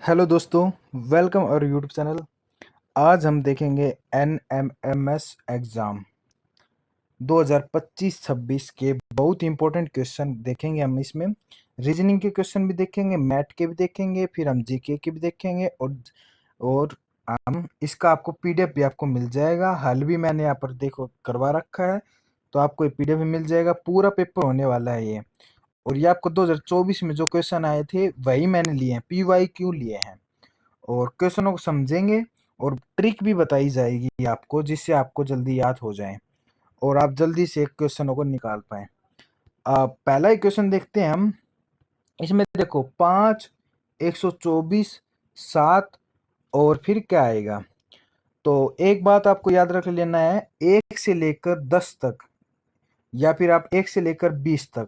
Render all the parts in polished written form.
Hello दोस्तों, welcome और YouTube channel. आज हम देखेंगे NMMS एग्ज़ाम 2025-26 के बहुत इंपॉर्टेंट क्वेश्चन देखेंगे। हम इसमें रीजनिंग के क्वेश्चन भी देखेंगे, मैथ के भी देखेंगे, फिर हम जीके के भी देखेंगे और हम इसका आपको पीडीएफ भी आपको मिल जाएगा। हल भी मैंने यहाँ पर देखो करवा रखा है, तो आपको ये पीडीएफ भी मिल जाएगा। पूरा पेपर होने वाला है ये। और ये आपको 2024 में जो क्वेश्चन आए थे वही मैंने लिए हैं, PYQ लिए हैं। और क्वेश्चनों को समझेंगे और ट्रिक भी बताई जाएगी आपको, जिससे आपको जल्दी याद हो जाए और आप जल्दी से क्वेश्चनों को निकाल पाए। पहला ही क्वेश्चन देखते हैं हम। इसमें देखो 5, 124, 7 और फिर क्या आएगा। तो एक बात आपको याद रख लेना है, 1 से लेकर 10 तक या फिर आप 1 से लेकर 20 तक,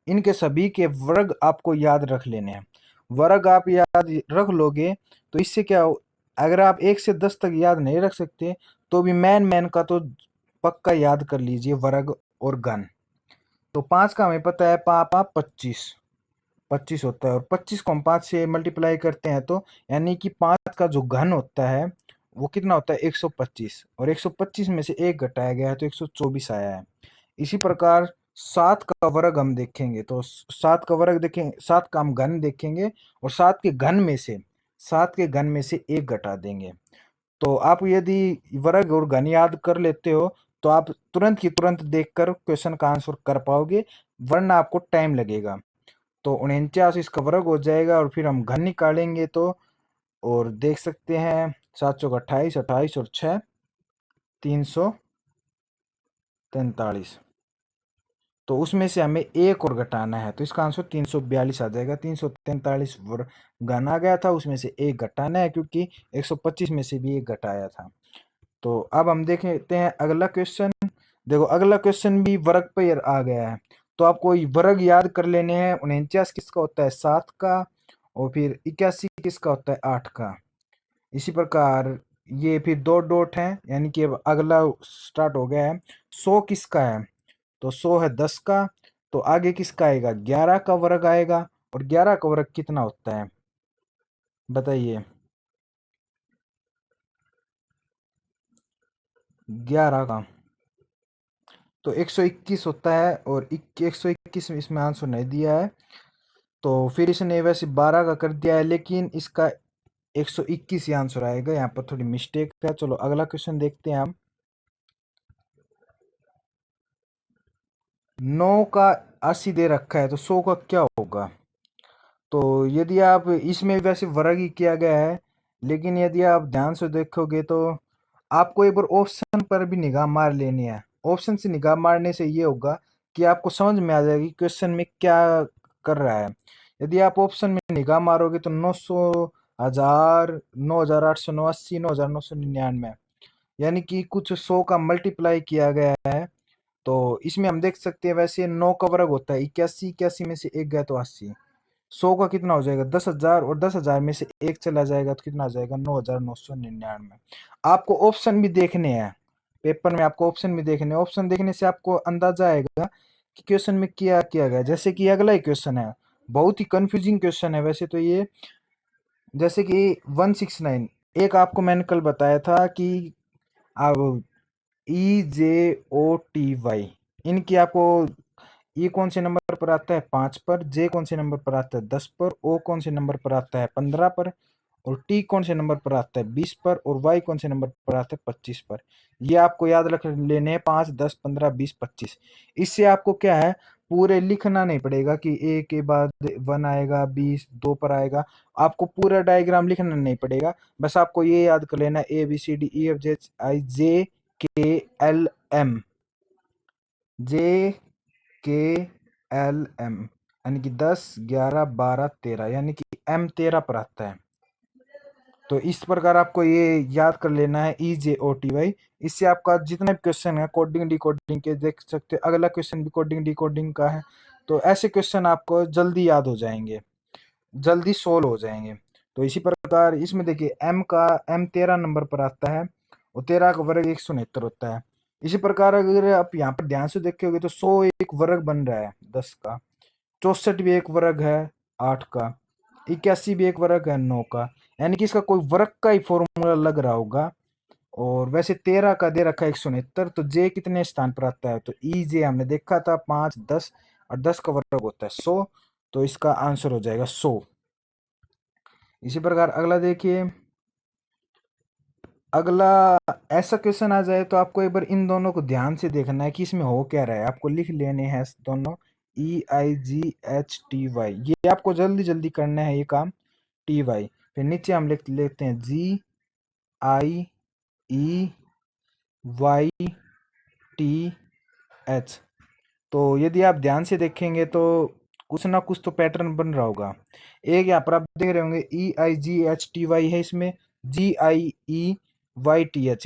इनके सभी के वर्ग आपको याद रख लेने हैं। वर्ग आप याद रख लोगे तो इससे क्या हो, अगर आप 1 से 10 तक याद नहीं रख सकते तो भी मैन मैन का तो पक्का याद कर लीजिए, वर्ग और घन। तो 5 का हमें पता है, पापा 25 25 होता है, और 25 को हम 5 से मल्टीप्लाई करते हैं तो यानी कि 5 का जो घन होता है वो कितना होता है, 125। और 125 में से एक घटाया गया है तो 124 आया है। इसी प्रकार 7 का वर्ग हम देखेंगे तो 7 का वर्ग देखेंगे, 7 का हम घन देखेंगे और 7 के घन में से एक घटा देंगे। तो आप यदि वर्ग और घन याद कर लेते हो तो आप तुरंत की तुरंत देखकर क्वेश्चन का आंसर कर पाओगे, वरना आपको टाइम लगेगा। तो 49 इसका वर्ग हो जाएगा और फिर हम घन निकालेंगे तो, और देख सकते हैं 7 चौक 28, 28 और 6 343। तो उसमें से हमें एक और घटाना है तो इसका आंसर 342 आ जाएगा। 343 घन आ गया था, उसमें से एक घटाना है क्योंकि 125 में से भी एक घटाया था। तो अब हम देखते हैं अगला क्वेश्चन। देखो अगला क्वेश्चन भी वर्ग पर आ गया है, तो आपको वर्ग याद कर लेने हैं। 49 किसका होता है, 7 का, और फिर 81 किसका होता है, 8 का। इसी प्रकार ये फिर दो डॉट हैं, यानी कि अब अगला स्टार्ट हो गया है। 100 किसका है, तो 100 है 10 का। तो आगे किसका आएगा, 11 का वर्ग आएगा। और 11 का वर्ग कितना होता है बताइए, 11 का तो 121 होता है। और 121 में इसमें आंसर नहीं दिया है, तो फिर इसने वैसे 12 का कर दिया है, लेकिन इसका 121 ही आंसर आएगा। यहाँ पर थोड़ी मिस्टेक है। चलो अगला क्वेश्चन देखते हैं हम। 9 का 80 दे रखा है तो 100 का क्या होगा। तो यदि आप इसमें वैसे वर्ग ही किया गया है, लेकिन यदि आप ध्यान से देखोगे तो आपको एक बार ऑप्शन पर भी निगाह मार लेनी है। ऑप्शन से निगाह मारने से ये होगा कि आपको समझ में आ जाएगी क्वेश्चन में क्या कर रहा है। यदि आप ऑप्शन में निगाह मारोगे तो 900, 1000, 9800, 89, 9999, यानी कि कुछ 100 का मल्टीप्लाई किया गया है। तो इसमें हम देख सकते हैं वैसे 9 का वर्ग होता है 81, 81 में से एक गया तो 80। 100 का कितना हो जाएगा, 10,000, और 10,000 में से एक चला जाएगा तो कितना आ जाएगा, 9,999। आपको ऑप्शन भी देखने हैं, पेपर में आपको ऑप्शन भी देखने हैं। ऑप्शन देखने से आपको अंदाजा आएगा कि क्वेश्चन में क्या किया गया। जैसे कि अगला ही क्वेश्चन है, बहुत ही कंफ्यूजिंग क्वेश्चन है वैसे तो ये। जैसे कि 169, एक आपको मैंने कल बताया था कि अब EJOTY, इनकी आपको ई कौन से नंबर पर आता है, 5 पर, जे कौन से नंबर पर आता है, 10 पर, ओ कौन से नंबर पर आता है, 15 पर, और टी कौन से नंबर पर आता है, 20 पर, और वाई कौन से नंबर पर आता है, 25 पर। ये आपको याद रख लेने हैं, 5, 10, 15, 20, 25। इससे आपको क्या है, पूरे लिखना नहीं पड़ेगा कि ए के बाद 1 आएगा, 20 2 पर आएगा। आपको पूरा डायग्राम लिखना नहीं पड़ेगा, बस आपको ये याद कर लेना, ABCDEFGHIJKLM, JKLM, यानी कि 10, 11, 12, 13, यानी कि M 13 पर आता है। तो इस प्रकार आपको ये याद कर लेना है, EJOTY। इससे आपका जितने भी क्वेश्चन है कोडिंग डिकोडिंग के देख सकते हो। अगला क्वेश्चन भी कोडिंग डिकोडिंग का है, तो ऐसे क्वेश्चन आपको जल्दी याद हो जाएंगे, जल्दी सोल्व हो जाएंगे। तो इसी प्रकार इसमें देखिए M 13 नंबर पर आता है, और 13 का वर्ग 169 होता है। इसी प्रकार अगर आप यहाँ पर ध्यान से देखोगे तो 100 एक वर्ग बन रहा है 10 का, 64 भी एक वर्ग है 8 का, 81 भी एक वर्ग है 9 का, यानी कि इसका कोई वर्ग का ही फॉर्मूला लग रहा होगा। और वैसे 13 का दे रखा है 169, तो जे कितने स्थान पर आता है, तो ई जे हमने देखा था 5, 10 और 10 का वर्ग होता है 100, तो इसका आंसर हो जाएगा 100। इसी प्रकार अगला देखिए, अगला ऐसा क्वेश्चन आ जाए तो आपको एक बार इन दोनों को ध्यान से देखना है कि इसमें हो क्या रहा है, आपको लिख लेने हैं दोनों EIGHTY, ये आपको जल्दी जल्दी करना है ये काम, TY, फिर नीचे हम लिख लेते हैं GIEYTH। तो यदि आप ध्यान से देखेंगे तो कुछ ना कुछ तो पैटर्न बन रहा होगा। एक यहाँ पर आप देख रहे होंगे EIGHTY है, इसमें GIEYTH,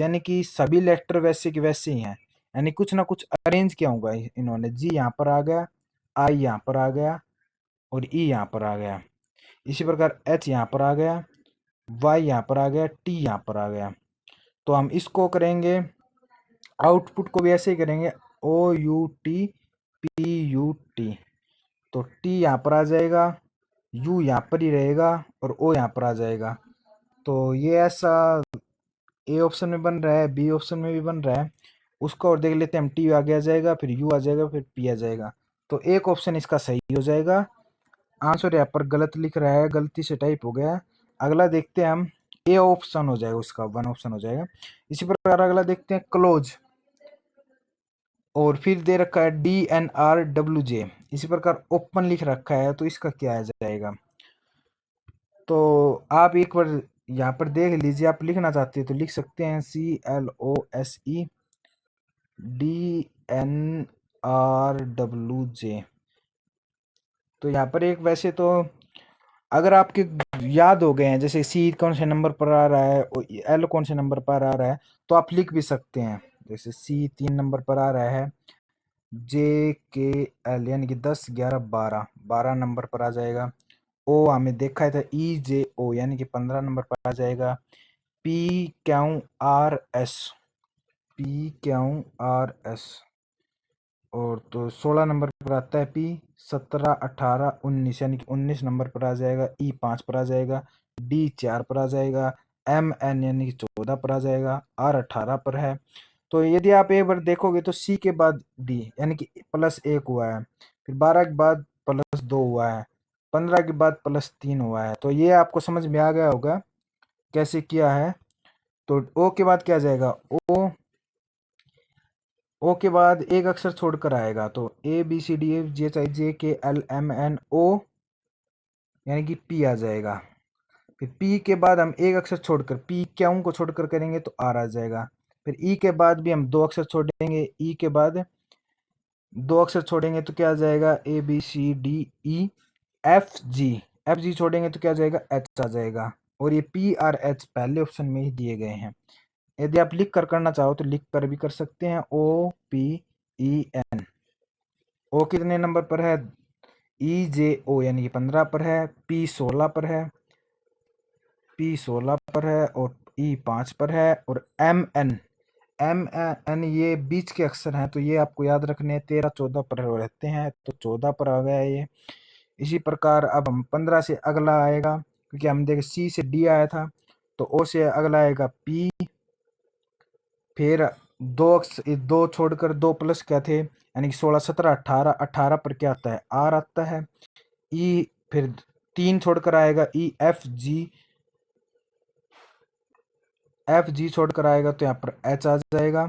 यानी कि सभी लेटर वैसे के वैसे ही हैं, यानी कुछ ना कुछ अरेंज किया होगा इन्होंने। जी यहाँ पर आ गया, आई यहाँ पर आ गया और ई यहाँ पर आ गया। इसी प्रकार एच यहाँ पर आ गया, वाई यहाँ पर आ गया, टी यहाँ पर आ गया। तो हम इसको करेंगे, आउटपुट को भी ऐसे ही करेंगे, OUTPUT। तो टी यहाँ पर आ जाएगा, यू यहाँ पर ही रहेगा और ओ यहाँ पर आ जाएगा। तो ये ऐसा ए ऑप्शन में बन रहा है, बी ऑप्शन में भी बन रहा है। उसको और देख लेते हैं हम, टी आगे आ जाएगा, फिर यू आ जाएगा, फिर पी आ जाएगा। तो एक ऑप्शन इसका सही हो जाएगा। आंसर यहाँ पर गलत लिख रहा है, गलती से टाइप हो गया। अगला देखते हैं हम, ए ऑप्शन हो जाएगा, उसका 1 ऑप्शन हो जाएगा। इसी प्रकार अगला देखते हैं क्लोज, और फिर दे रखा है DNRWJ। इसी प्रकार ओपन लिख रखा है, तो इसका क्या आ जाएगा। तो आप एक बार यहाँ पर देख लीजिए, आप लिखना चाहते हैं तो लिख सकते हैं CLOSE DNRWJ। तो यहाँ पर एक, वैसे तो अगर आपके याद हो गए हैं, जैसे सी कौन से नंबर पर आ रहा है और एल कौन से नंबर पर आ रहा है, तो आप लिख भी सकते हैं। जैसे सी 3 नंबर पर आ रहा है, JKL यानी कि 10, 11, 12, 12 नंबर पर आ जाएगा। ओ हमें देखा था EJO यानी कि 15 नंबर पर आ जाएगा। PQRS, PQRS, और तो 16 नंबर पर आता है P, 17, 18, 19 यानी कि 19 नंबर पर आ जाएगा। E 5 पर आ जाएगा, D 4 पर आ जाएगा, MN यानी कि 14 पर आ जाएगा, R 18 पर है। तो यदि आप एक बार देखोगे तो C के बाद D यानी कि +1 हुआ है, फिर 12 के बाद +2 हुआ है, 15 के बाद +3 हुआ है। तो ये आपको समझ में आ गया होगा कैसे किया है। तो O के बाद क्या जाएगा, ओ के बाद एक अक्षर छोड़कर आएगा, तो ABCDEFGHIJKLMNO यानी कि P आ जाएगा। फिर P के बाद हम एक अक्षर छोड़कर P क्यों को छोड़कर करेंगे तो R आ जाएगा। फिर E के बाद भी हम 2 अक्षर छोड़ेंगे, E के बाद 2 अक्षर छोड़ेंगे तो क्या आ जाएगा, ABCDEFG छोड़ेंगे तो क्या आ जाएगा, H आ जाएगा। और ये PRH पहले ऑप्शन में ही दिए गए हैं। यदि आप लिख कर करना चाहो तो लिख कर भी कर सकते हैं, OPEN। ओ कितने नंबर पर है, EJO यानी कि 15 पर है, P 16 पर है, P 16 पर है और E 5 पर है, और MN ये बीच के अक्षर हैं, तो ये आपको याद रखने हैं, 13, 14 पर रहते हैं, तो 14 पर आ गया ये। इसी प्रकार अब हम 15 से अगला आएगा, क्योंकि हम देखें C से D आया था, तो O से अगला आएगा P, फिर 2 छोड़कर 2 प्लस क्या थे, यानी कि 16, 17, 18, 18 पर क्या आता है, R आता है। E फिर 3 छोड़कर आएगा EFG छोड़कर आएगा तो यहाँ पर H आ जाएगा,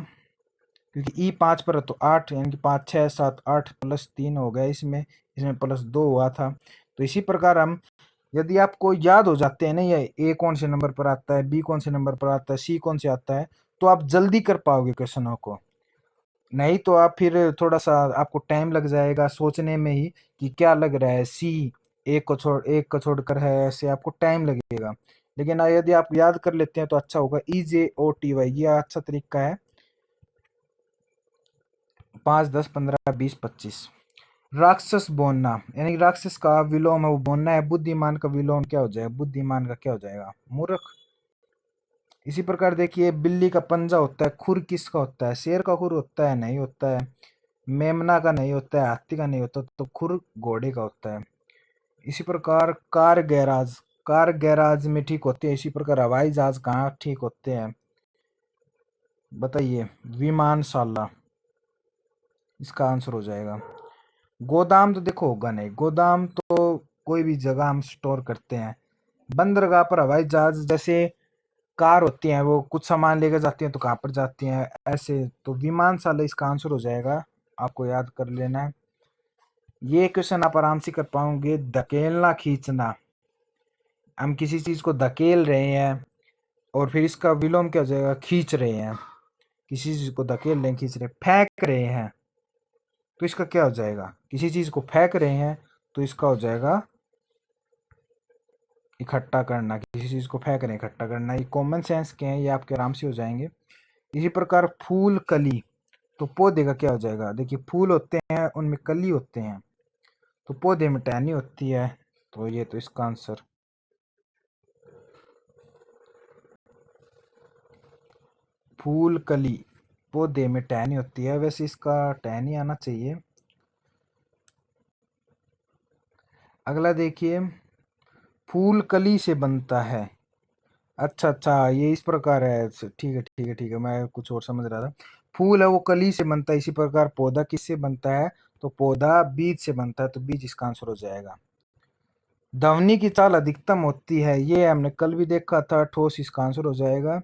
क्योंकि E 5 पर है तो 8 यानी कि 5, 6, 7, 8 +3 हो गया, इसमें +2 हुआ था। तो इसी प्रकार हम, यदि आपको याद हो जाते हैं ना, ये A कौन से नंबर पर आता है, B कौन से नंबर पर आता है, C कौन से आता है, तो आप जल्दी कर पाओगे क्वेश्चनों को। नहीं तो आप फिर थोड़ा सा आपको टाइम लग जाएगा सोचने में ही कि क्या लग रहा है, C एक को छोड़कर है, ऐसे आपको टाइम लगेगा। लेकिन यदि आप याद कर लेते हैं तो अच्छा होगा। EJOTY ये अच्छा तरीका है। 5, 10, 15, 20, 25। राक्षस बोलना यानी कि राक्षस का विलोम है वो बोलना है, बुद्धिमान का विलोम क्या हो जाएगा, बुद्धिमान का क्या हो जाएगा, मूर्ख। इसी प्रकार देखिए, बिल्ली का पंजा होता है, खुर किसका होता है, शेर का खुर होता है, नहीं होता है। मेमना का नहीं होता है, हाथी का नहीं होता, तो खुर घोड़े का होता है। इसी प्रकार कार गैराज में ठीक होते हैं। इसी प्रकार हवाई जहाज कहाँ ठीक होते हैं बताइए? विमानशाला इसका आंसर हो जाएगा। गोदाम तो देखो होगा नहीं, गोदाम तो कोई भी जगह हम स्टोर करते हैं। बंदरगाह पर हवाई जहाज जैसे कार होती हैं, वो कुछ सामान लेकर जाती हैं तो कहाँ पर जाती हैं, ऐसे तो विमानशाला इसका आंसर हो जाएगा। आपको याद कर लेना है। ये क्वेश्चन आप आराम से कर पाओगे। धकेलना खींचना, हम किसी चीज को धकेल रहे हैं और फिर इसका विलोम क्या हो जाएगा? खींच रहे हैं। किसी चीज को धकेल रहे हैं, खींच रहे हैं। फेंक रहे हैं तो इसका क्या हो जाएगा? किसी चीज को फेंक रहे हैं तो इसका हो जाएगा इकट्ठा करना। किसी चीज को फेंक रहे हैं, इकट्ठा करना। ये कॉमन सेंस के हैं, ये आपके आराम से हो जाएंगे। इसी प्रकार फूल कली, तो पौधे का क्या हो जाएगा? देखिए फूल होते हैं, उनमें कली होते हैं, तो पौधे में टहनी होती है, तो ये तो इसका आंसर। फूल कली पौधे में टहनी होती है, वैसे इसका टहनी आना चाहिए। अगला देखिए, फूल कली से बनता है। अच्छा अच्छा, ये इस प्रकार है। ठीक है ठीक है ठीक है, मैं कुछ और समझ रहा था। फूल है वो कली से बनता है, इसी प्रकार पौधा किससे बनता है? तो पौधा बीज से बनता है, तो बीज इसका आंसर हो जाएगा। ध्वनि की चाल अधिकतम होती है, ये हमने कल भी देखा था। ठोस इसका आंसर हो जाएगा।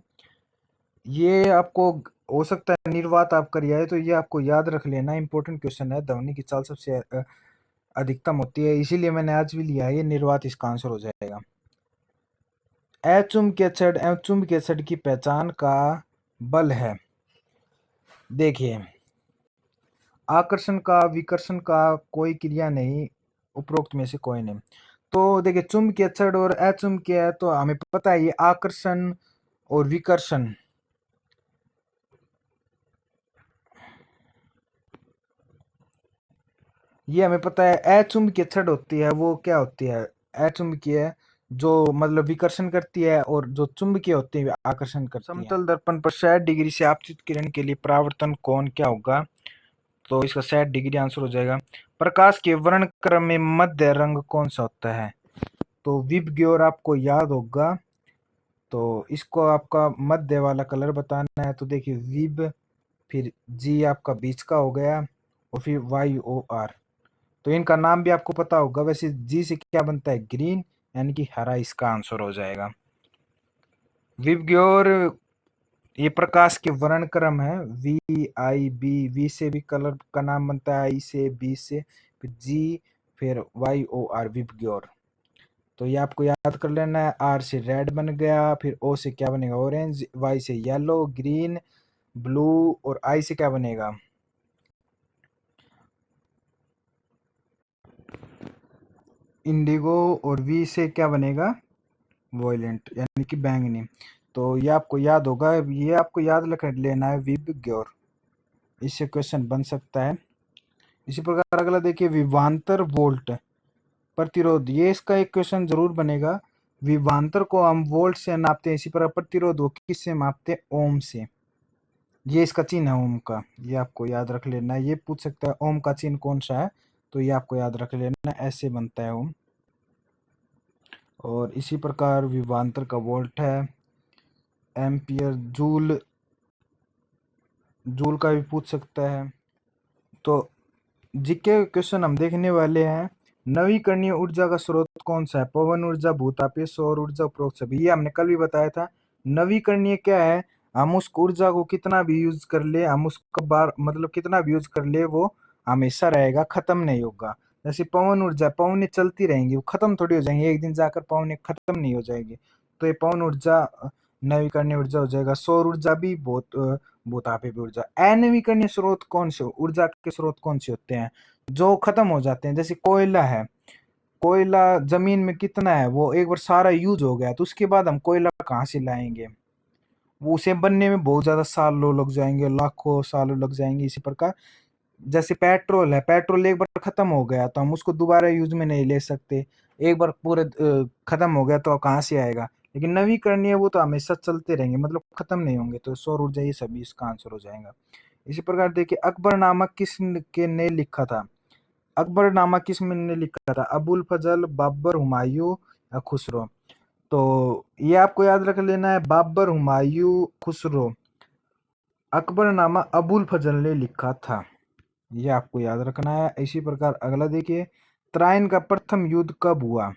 ये आपको हो सकता है निर्वात आप करिए है, तो ये आपको याद रख लेना, इंपॉर्टेंट क्वेश्चन है। ध्वनि की चाल सबसे अधिकतम होती है, इसीलिए मैंने आज भी लिया है। ये निर्वात इसका आंसर हो जाएगा। अचुंबकीय छड़ एवं चुंबकीय छड़ की पहचान का बल है। देखिए, आकर्षण का विकर्षण का कोई क्रिया नहीं, उपरोक्त में से कोई नहीं। तो देखिए, चुंबकीय छड़ और अचुंबकीय, तो हमें पता है ये आकर्षण और विकर्षण, ये हमें पता है। अचुंबकीय छड़ होती है वो क्या होती है? अचुंबकीय जो मतलब विकर्षण करती है, और जो चुंबकीय होती है आकर्षण करती है। समतल दर्पण पर 60 डिग्री से आपतित किरण के लिए परावर्तन कोण क्या होगा? तो इसका 60 डिग्री आंसर हो जाएगा। प्रकाश के वर्णक्रम में मध्य रंग कौन सा होता है? तो विबग्योर आपको याद होगा, तो इसको आपका मध्य वाला कलर बताना है। तो देखिए, विब, फिर जी आपका बीच का हो गया, और फिर YOR, तो इनका नाम भी आपको पता होगा। वैसे जी से क्या बनता है? ग्रीन, यानी कि हरा इसका आंसर हो जाएगा। विबग्योर ये प्रकाश के वर्णक्रम है। VIB, वी से भी कलर का नाम बनता है, आई से, बी से, फिर जी, फिर YOR, विबग्योर। तो ये आपको याद कर लेना है। आर से रेड बन गया, फिर ओ से क्या बनेगा? ऑरेंज, वाई से येलो, ग्रीन, ब्लू, और आई से क्या बनेगा? इंडिगो, और वी से क्या बनेगा? वॉयलेंट, यानी कि बैंगनी। तो ये आपको याद होगा, ये आपको याद रख लेना है, विबग्योर। इससे क्वेश्चन बन सकता है। इसी प्रकार अगला देखिए, विभवांतर वोल्ट प्रतिरोध, ये इसका एक क्वेश्चन जरूर बनेगा। विभवांतर को हम वोल्ट से नापते हैं, इसी प्रकार प्रतिरोध को किससे मापते हैं? ओम से। ये इसका चिन्ह है ओम का, ये आपको याद रख लेना है। ये पूछ सकता है ओम का चिन्ह कौन सा है, तो ये आपको याद रख लेना, ऐसे बनता है ओम। और इसी प्रकार विभवांतर का वोल्ट है एम्पियर, जूल, जूल का भी पूछ सकता है। तो जीके क्वेश्चन हम देखने वाले हैं। नवीकरणीय ऊर्जा का स्रोत कौन सा है? पवन ऊर्जा, भूतापीय, सौर ऊर्जा, उपरोक्त सभी। ये हमने कल भी बताया था। नवीकरणीय क्या है? हम उस ऊर्जा को कितना भी यूज कर ले, हम उसका बार मतलब कितना भी यूज कर ले, वो हमेशा रहेगा, खत्म नहीं होगा। जैसे पवन ऊर्जा, पवनें चलती रहेंगी, वो खत्म थोड़ी हो जाएंगी, एक दिन जाकर पवनें खत्म नहीं हो जाएगी। तो ये पवन ऊर्जा नवीकरणीय ऊर्जा हो जाएगा। सौर ऊर्जा भी बहुत भूतापीय ऊर्जा। अनवीकरणीय स्रोत कौन से, ऊर्जा के स्रोत कौन से होते हैं? जो खत्म हो जाते हैं, जैसे कोयला है। कोयला जमीन में कितना है, वो एक बार सारा यूज हो गया, तो उसके बाद हम कोयला कहाँ से लाएंगे? वो उसे बनने में बहुत ज्यादा सालों लग जाएंगे, लाखों सालों लग जाएंगे। इसी प्रकार जैसे पेट्रोल है, पेट्रोल एक बार खत्म हो गया तो हम उसको दोबारा यूज में नहीं ले सकते। एक बार पूरे खत्म हो गया तो अब कहाँ से आएगा? लेकिन नवीकरणीय वो तो हमेशा चलते रहेंगे, मतलब खत्म नहीं होंगे। तो सौर ऊर्जा, ये सभी इसका आंसर हो जाएगा। इसी प्रकार देखिए, अकबर नामक किस के ने लिखा था? अकबरनामा किसने लिखा था? अबुल फजल, बाबर, हुमायूं या खुसरो? तो ये आपको याद रख लेना है, बाबर, हुमायूं, खुसरो। अकबरनामा अबुल फजल ने लिखा था, ये आपको याद रखना है। इसी प्रकार अगला देखिए, त्राइन का प्रथम युद्ध कब हुआ?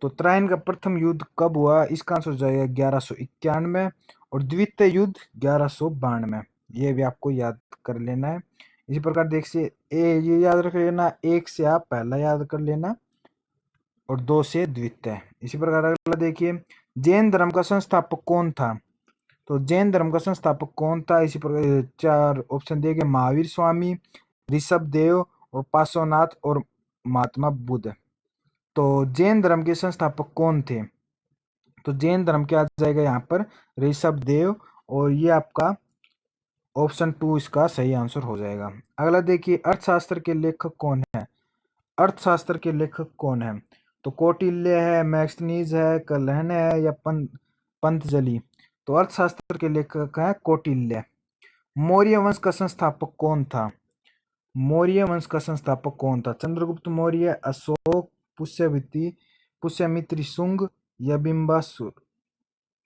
तो त्राइन का प्रथम युद्ध कब हुआ? इसका आंसर हो जाएगा 1191 और द्वितीय युद्ध 1192। ये भी आपको याद कर लेना है। इसी प्रकार देखिए, ये याद रख लेना, एक से आप पहला याद कर लेना और दो से द्वितीय। इसी प्रकार अगला देखिए, जैन धर्म का संस्थापक कौन था? तो जैन धर्म का संस्थापक कौन था? इसी प्रकार चार ऑप्शन दिए गए, महावीर स्वामी, ऋषभ देव और पार्श्वनाथ और महात्मा बुद्ध। तो जैन धर्म के संस्थापक कौन थे? तो जैन धर्म के आ जाएगा यहाँ पर ऋषभ देव, और ये आपका ऑप्शन 2 इसका सही आंसर हो जाएगा। अगला देखिए, अर्थशास्त्र के लेखक कौन है? अर्थशास्त्र के लेखक कौन है? तो कौटिल्य है, मैक्सनीज है, कलहन है या पंतजलि? तो अर्थशास्त्र के लेखक है कौटिल्य। मौर्य वंश का संस्थापक कौन था? मौर्य वंश का संस्थापक कौन था? चंद्रगुप्त मौर्य, अशोक, पुष्यमित्र शुंग या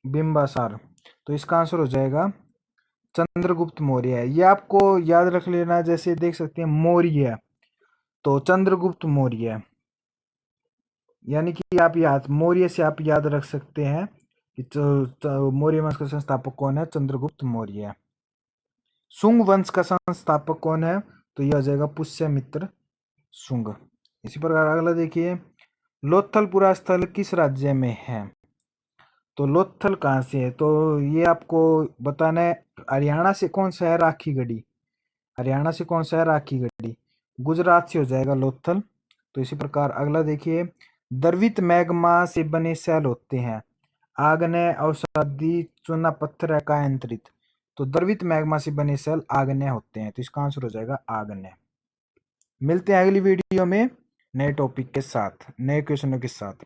बिंबासार? तो इसका आंसर हो जाएगा चंद्रगुप्त मौर्य। ये आपको याद रख लेना, जैसे देख सकते हैं मौर्य, तो चंद्रगुप्त मौर्य, यानी कि आप याद मौर्य से आप याद रख सकते हैं कि मौर्य वंश का संस्थापक कौन है? चंद्रगुप्त मौर्य। शुंग वंश का संस्थापक कौन है? तो यह हो जाएगा पुष्यमित्र शुंग। इसी प्रकार अगला देखिए, लोथलपुरा स्थल किस राज्य में है? तो लोथल कहाँ से है? तो ये आपको बताना है, हरियाणा से कौन सा है राखीगढ़ी? हरियाणा से कौन सा है राखीगढ़ी? गुजरात से हो जाएगा लोथल। तो इसी प्रकार अगला देखिए, द्रवित मैग्मा से बने सेल होते हैं, आग्नेय, अवसादी, चूना पत्थर या कायांतरित? तो द्रवित मैग्मा से बने सेल आग्नेय होते हैं, तो इसका आंसर हो जाएगा आग्नेय। मिलते हैं अगली वीडियो में नए टॉपिक के साथ, नए क्वेश्चनों के साथ।